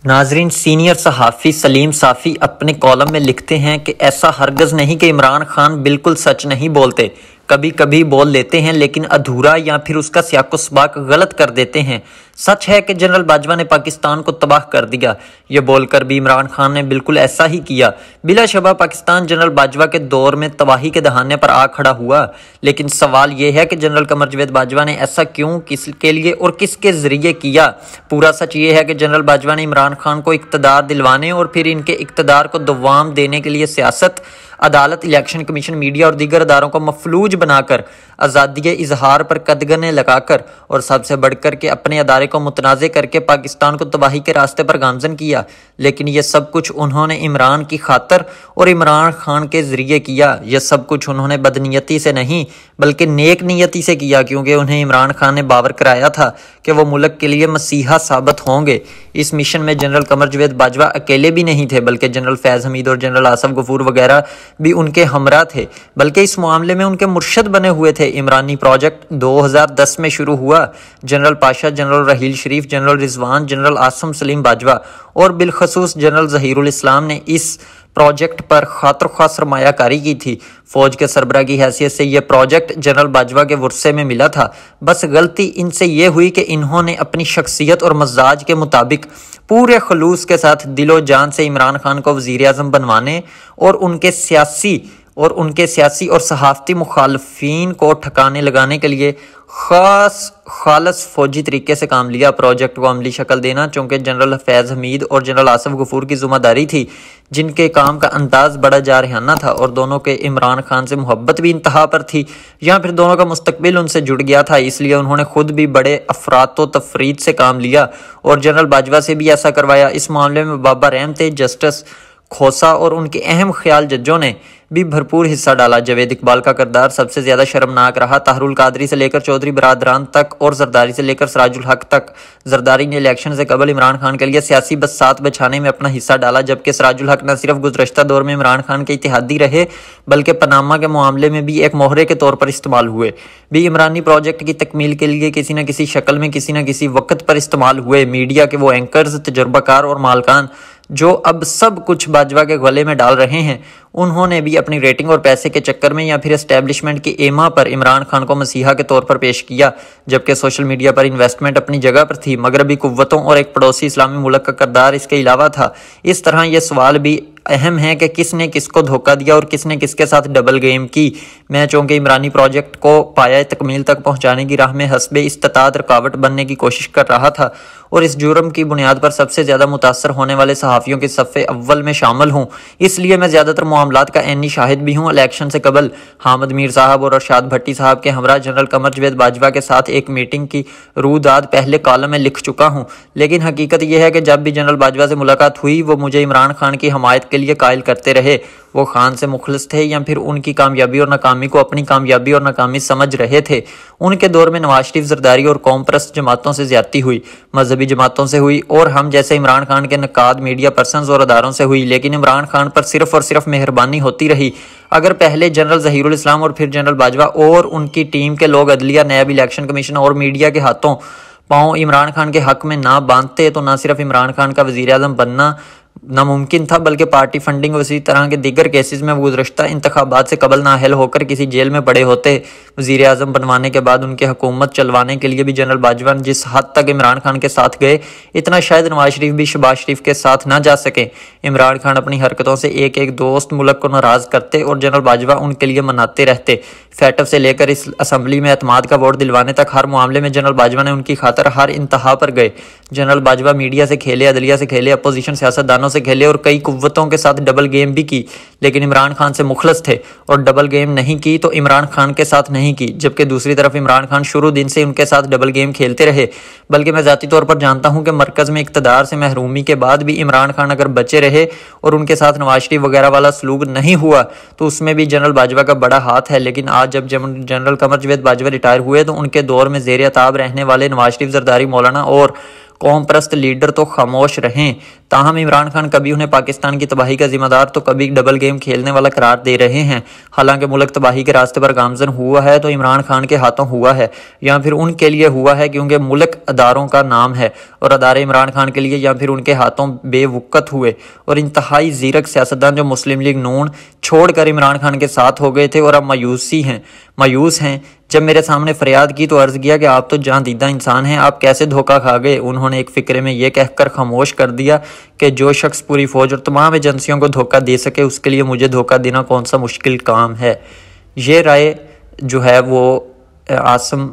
नाजरीन, सीनियर सहाफ़ी सलीम साफ़ी अपने कॉलम में लिखते हैं कि ऐसा हरगज़ नहीं कि इमरान खान बिल्कुल सच नहीं बोलते, कभी कभी बोल लेते हैं लेकिन अधूरा या फिर उसका सियाक़-ओ-सबाक़ गलत कर देते हैं। सच है कि जनरल बाजवा ने पाकिस्तान को तबाह कर दिया, ये बोलकर भी इमरान खान ने बिल्कुल ऐसा ही किया। बिलाशबा पाकिस्तान जनरल बाजवा के दौर में तबाही के दहाने पर आ खड़ा हुआ, लेकिन सवाल ये है कि जनरल कमर जावेद बाजवा ने ऐसा क्यों, किसके लिए और किसके ज़रिए किया। पूरा सच ये है कि जनरल बाजवा ने इमरान खान को इक़्तिदार दिलवाने और फिर इनके इक़्तिदार को दवाम देने के लिए सियासत, अदालत, इलेक्शन कमीशन, मीडिया और दीगर अदारों को मफलूज बनाकर, आज़ादी इजहार पर कदगने लगाकर और सबसे बढ़कर के अपने अदारे को मुतनाज़ करके पाकिस्तान को तबाही के रास्ते पर गामजन किया। लेकिन यह सब कुछ उन्होंने इमरान की खातर और इमरान खान के ज़रिए किया। यह सब कुछ उन्होंने बदनीयती से नहीं बल्कि नेक नीयती से किया, क्योंकि उन्हें इमरान खान ने बावर कराया था कि वो मुल्क के लिए मसीहा साबित होंगे। इस मिशन में जनरल कमर जावेद बाजवा अकेले भी नहीं थे, बल्कि जनरल फैज़ हमीद और जनरल आसफ गफूर वगैरह भी उनके हमरा थे, बल्कि इस मामले में उनके मुर्शद बने हुए थे। इमरानी प्रोजेक्ट 2010 में शुरू हुआ। जनरल पाशा, जनरल रहील शरीफ, जनरल रिजवान, जनरल आसम सलीम बाजवा और बिलखसूस जनरल ज़हीरुल इस्लाम ने इस प्रोजेक्ट पर खातर ख्वाह सरमायाकारी की थी। फौज के सरबराह की हैसियत से यह प्रोजेक्ट जनरल बाजवा के वर्से में मिला था। बस गलती इनसे यह हुई कि इन्होंने अपनी शख्सियत और मजाज के मुताबिक पूरे खलूस के साथ दिलो जान से इमरान खान को वज़ीर आज़म बनवाने और उनके सियासी और सहाफ़ती मुखालफीन को ठिकाने लगाने के लिए खालस फौजी तरीके से काम लिया। प्रोजेक्ट को अमली शक्ल देना चूँकि जनरल फैज़ हमीद और जनरल आसफ गफूर की ज़िम्मेदारी थी, जिनके काम का अंदाज बड़ा जारहाना था और दोनों के इमरान खान से मोहब्बत भी इंतहा पर थी, या फिर दोनों का मुस्तकबिल उनसे जुड़ गया था। इसलिए उन्होंने खुद भी बड़े अफरातो तफरीद से काम लिया और जनरल बाजवा से भी ऐसा करवाया। इस मामले में बाबा रहम थे, जस्टिस खोसा और उनके अहम ख्याल जजों ने भी भरपूर हिस्सा डाला। जावेद इकबाल का किरदार सबसे ज़्यादा शर्मनाक रहा। ताहरुल कादरी से लेकर चौधरी बरादरान तक और जरदारी से लेकर सराजुल हक तक। जरदारी ने इलेक्शन से कबल इमरान खान के लिए सियासी बसात बछाने में अपना हिस्सा डाला, जबकि सराजुल हक न सिर्फ गुज़श्ता दौर में इमरान खान के इत्तेहादी रहे बल्कि पनामा के मामले में भी एक मोहरे के तौर पर इस्तेमाल हुए। भी इमरानी प्रोजेक्ट की तकमील के लिए किसी न किसी शक्ल में किसी न किसी वक्त पर इस्तेमाल हुए। मीडिया के वो एंकर्स, तजुर्बाकार और मालकान जो अब सब कुछ बाजवा के गले में डाल रहे हैं, उन्होंने भी अपनी रेटिंग और पैसे के चक्कर में या फिर एस्टेब्लिशमेंट की एमा पर इमरान खान को मसीहा के तौर पर पेश किया, जबकि सोशल मीडिया पर इन्वेस्टमेंट अपनी जगह पर थी। मगरबी कुव्वतों और एक पड़ोसी इस्लामी मुल्क का किरदार इसके अलावा था। इस तरह यह सवाल भी अहम है कि किसने किसको धोखा दिया और किसने किसके साथ डबल गेम की। मैं चूँकि इमरानी प्रोजेक्ट को पाया तकमील तक पहुँचाने की राह में हस्बे इस्तात रुकावट बनने की कोशिश कर रहा था और इस जुर्म की बुनियाद पर सबसे ज़्यादा मुतासर होने वाले सहाफ़ियों के सफ़े अव्वल में शामिल हूँ, इसलिए मैं ज़्यादातर मामलात का ऐनी शाहिद भी हूँ। इलेक्शन से कबल हामिद मीर साहब और अरशाद भट्टी साहब के हमरा जनरल कमर जावेद बाजवा के साथ एक मीटिंग की रूदाद पहले कॉलम में लिख चुका हूँ, लेकिन हकीकत यह है कि जब भी जनरल बाजवा से मुलाकात हुई वो मुझे इमरान खान की हमायत के लिए कायल करते रहे। वो खान से मुखलिस थे या फिर उनकी कामयाबी और नाकामी को अपनी कामयाबी और नाकामी समझ रहे थे। उनके दौर में नवाज शरीफ, जरदारी और कौम परस्त जमातों से ज्यादती हुई, मजहबी जमातों से हुई और हम जैसे इमरान खान के नकाद, मीडिया पर्सनस और अदारों से हुई, लेकिन इमरान खान पर सिर्फ और सिर्फ मेहरबानी होती रही। अगर पहले जनरल ज़हीरुल इस्लाम और फिर जनरल बाजवा और उनकी टीम के लोग अदलिया, नैब, इलेक्शन कमीशन और मीडिया के हाथों पाँव इमरान खान के हक में ना बांधते तो ना सिर्फ इमरान खान का वज़ीर आज़म बनना नामुमकिन था, बल्कि पार्टी फंडिंग और इसी तरह के दीगर केसेस में गुज़श्ता इंतखाबात से कबल नाअहल होकर किसी जेल में पड़े होते। वज़ीर आज़म बनवाने के बाद उनकी हुकूमत चलवाने के लिए भी जनरल बाजवा जिस हद तक इमरान खान के साथ गए, इतना शायद नवाज शरीफ भी शहबाज शरीफ के साथ ना जा सके। इमरान खान अपनी हरकतों से एक एक दोस्त मुल्क को नाराज़ करते और जनरल बाजवा उनके लिए मनाते रहते। फैटफ से लेकर इस असम्बली में एतमाद का वोट दिलवाने तक हर मामले में जनरल बाजवा ने उनकी खातर हर इंतहा पर गए। जनरल बाजवा मीडिया से खेले, अदलिया से खेले, अपोजिशन सियासतदानों से खेले और कई कुव्वतों के साथ डबल गेम भी की, लेकिन इमरान खान से मुखलस थे और डबल गेम नहीं की तो इमरान खान के साथ नहीं की। जबकि दूसरी तरफ इमरान खान शुरू दिन से उनके साथ डबल गेम खेलते रहे। बल्कि मैं ज़ाती तौर पर जानता हूं कि मरकज़ में इक़्तिदार से महरूमी के बाद भी इमरान खान अगर बचे रहे और उनके साथ नवाज शरीफ वगैरह वाला सलूक नहीं हुआ तो उसमें भी जनरल बाजवा का बड़ा हाथ है। लेकिन आज जब जनरल कमर जावेद बाजवा रिटायर हुए तो उनके दौर में ज़ेर अताब रहने वाले नवाज शरीफ, जरदारी, मौलाना और कौम परस्त लीडर तो खामोश रहें। ताहम इमरान खान कभी उन्हें पाकिस्तान की तबाही का जिम्मेदार तो कभी डबल गेम खेलने वाला करार दे रहे हैं। हालांकि मुल्क तबाही के रास्ते पर गामजन हुआ है तो इमरान खान के हाथों हुआ है, या फिर उनके लिए हुआ है क्योंकि मुल्क अदारों का नाम है और अदारे इमरान खान के लिए या फिर उनके हाथों बेवुकत हुए। और इंतहाई ज़ीरक सियासतदान जो मुस्लिम लीग नून छोड़कर इमरान खान के साथ हो गए थे और अब मायूस हैं। जब मेरे सामने फरियाद की तो अर्ज़ किया कि आप तो जहाँ दीदा इंसान हैं, आप कैसे धोखा खा गए। उन्होंने एक फ़िक्रे में यह कहकर खामोश कर दिया कि जो शख्स पूरी फ़ौज और तमाम एजेंसियों को धोखा दे सके उसके लिए मुझे धोखा देना कौन सा मुश्किल काम है। ये राय जो है वो आसम